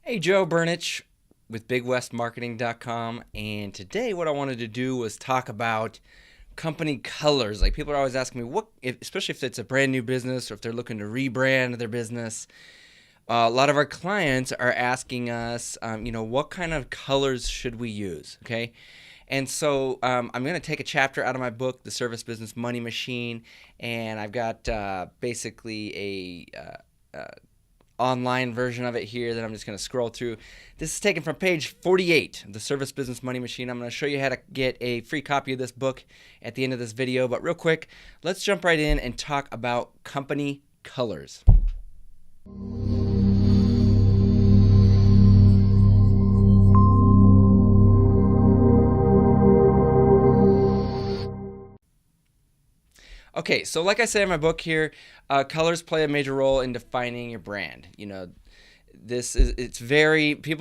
Hey, Joe Burnich with BigWestMarketing.com, and today what I wanted to do was talk about company colors. Like people are always asking me, especially if it's a brand new business or if they're looking to rebrand their business. A lot of our clients are asking us, what kind of colors should we use? Okay, and so I'm going to take a chapter out of my book, The Service Business Money Machine, and I've got basically a online version of it here that I'm just going to scroll through. This is taken from page 48, The Service Business Money Machine. I'm going to show you how to get a free copy of this book at the end of this video. But real quick, let's jump right in and talk about company colors. Okay, so like I say in my book here, colors play a major role in defining your brand. People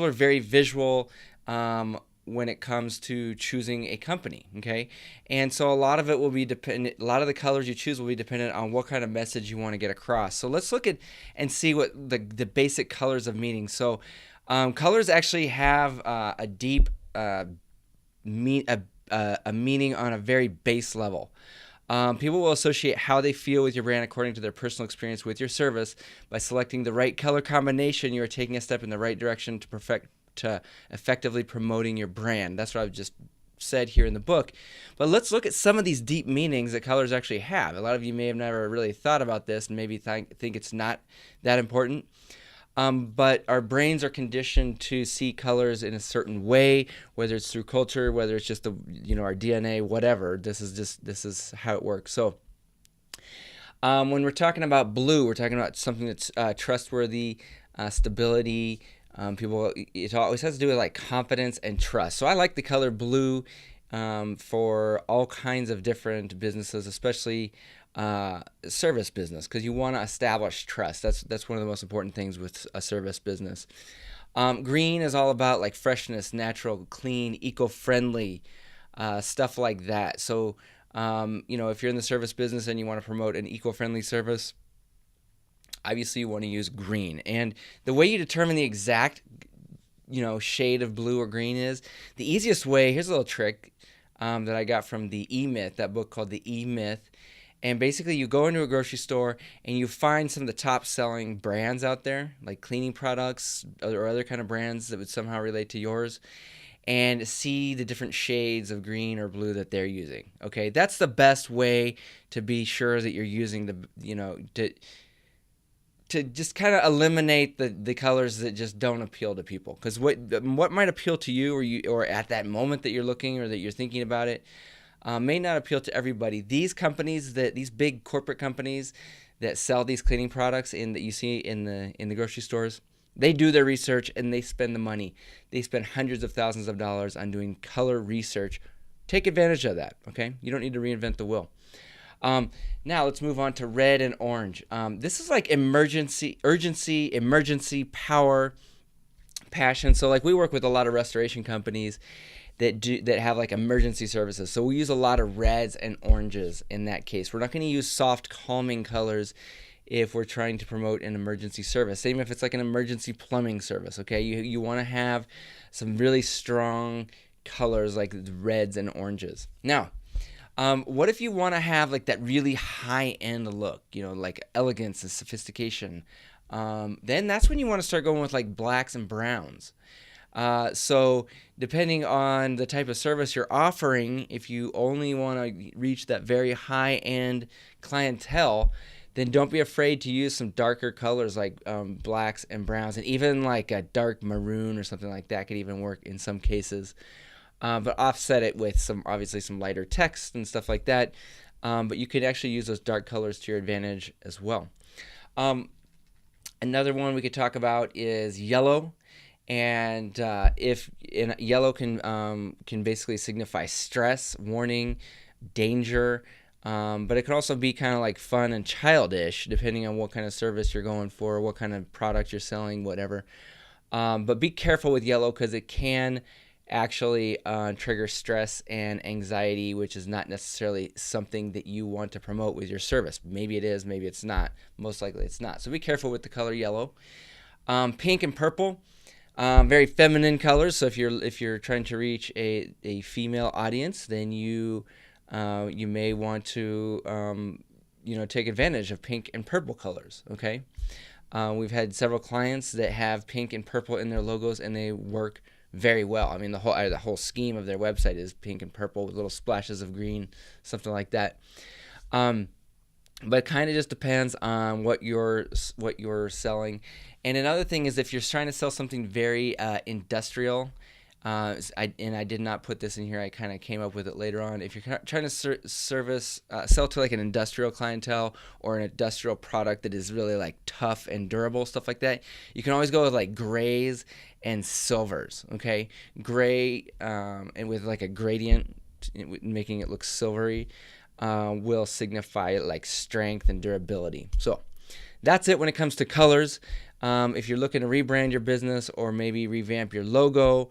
are very visual when it comes to choosing a company. Okay, and so a lot of it will be dependent. A lot of the colors you choose will be dependent on what kind of message you want to get across. So let's look at and see what the basic colors of meaning. So colors actually have a deep a meaning on a very base level. People will associate how they feel with your brand according to their personal experience with your service. By selecting the right color combination, you are taking a step in the right direction to effectively promoting your brand. That's what I've just said here in the book. But let's look at some of these deep meanings that colors actually have. A lot of you may have never really thought about this and maybe think it's not that important. But our brains are conditioned to see colors in a certain way, whether it's through culture, whether it's just our DNA, whatever. This is how it works. So when we're talking about blue, we're talking about something that's trustworthy, stability. It always has to do with like confidence and trust. So I like the color blue for all kinds of different businesses, especially service business, because you want to establish trust. That's one of the most important things with a service business. Green is all about like freshness, natural, clean, eco-friendly, stuff like that. So if you're in the service business and you want to promote an eco-friendly service, obviously you want to use green. And the way you determine the exact shade of blue or green is the easiest way. Here's a little trick that I got from the E-Myth, that book called the E-Myth. And basically you go into a grocery store and you find some of the top selling brands out there, like cleaning products or other kind of brands that would somehow relate to yours, and see the different shades of green or blue that they're using. Okay, that's the best way to be sure that you're using to just kind of eliminate the colors that just don't appeal to people. Because what might appeal to you or at that moment that you're looking or that you're thinking about it, may not appeal to everybody. These big corporate companies that sell these cleaning products that you see in the grocery stores, they do their research and they spend the money. They spend hundreds of thousands of dollars on doing color research. Take advantage of that, okay? You don't need to reinvent the wheel. Now let's move on to red and orange. This is like urgency, power, passion. So like we work with a lot of restoration companies that have like emergency services. So we use a lot of reds and oranges in that case. We're not going to use soft, calming colors if we're trying to promote an emergency service. Same if it's like an emergency plumbing service, okay? You want to have some really strong colors like reds and oranges. Now, what if you want to have like that really high-end look, like elegance and sophistication? Then that's when you want to start going with like blacks and browns. So depending on the type of service you're offering, if you only want to reach that very high-end clientele, then don't be afraid to use some darker colors like blacks and browns, and even like a dark maroon or something like that could even work in some cases. But offset it with obviously some lighter text and stuff like that. But you could actually use those dark colors to your advantage as well. Another one we could talk about is yellow. And yellow can basically signify stress, warning, danger, but it can also be kind of like fun and childish depending on what kind of service you're going for, what kind of product you're selling, whatever. But be careful with yellow because it can actually trigger stress and anxiety, which is not necessarily something that you want to promote with your service. Maybe it is, maybe it's not. Most likely it's not. So be careful with the color yellow. Pink and purple. Very feminine colors. So if you're trying to reach a female audience, then you may want to take advantage of pink and purple colors. Okay. We've had several clients that have pink and purple in their logos, and they work very well. I mean, the whole scheme of their website is pink and purple with little splashes of green, something like that. But it kind of just depends on what you're selling. And another thing is, if you're trying to sell something very industrial, I did not put this in here. I kind of came up with it later on. If you're trying to sell to like an industrial clientele or an industrial product that is really like tough and durable, stuff like that, you can always go with like grays and silvers. Okay, gray and with like a gradient, making it look silvery, will signify like strength and durability. So that's it when it comes to colors. If you're looking to rebrand your business or maybe revamp your logo,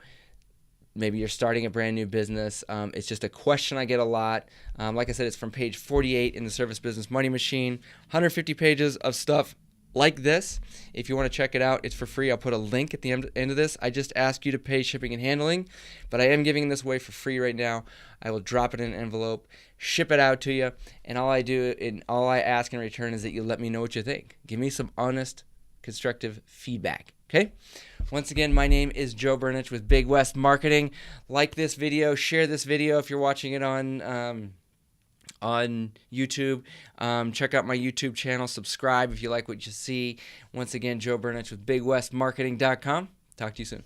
maybe you're starting a brand new business, it's just a question I get a lot. Like I said, it's from page 48 in the Service Business Money Machine. 150 pages of stuff like this. If you want to check it out, it's for free. I'll put a link at the end of this. I just ask you to pay shipping and handling, but I am giving this away for free right now. I will drop it in an envelope, ship it out to you, and all I ask in return is that you let me know what you think. Give me some honest, constructive feedback. Okay? Once again, my name is Joe Burnich with Big West Marketing. Like this video, share this video if you're watching it on YouTube. Check out my YouTube channel. Subscribe if you like what you see. Once again, Joe Burnich with BigWestMarketing.com. Talk to you soon.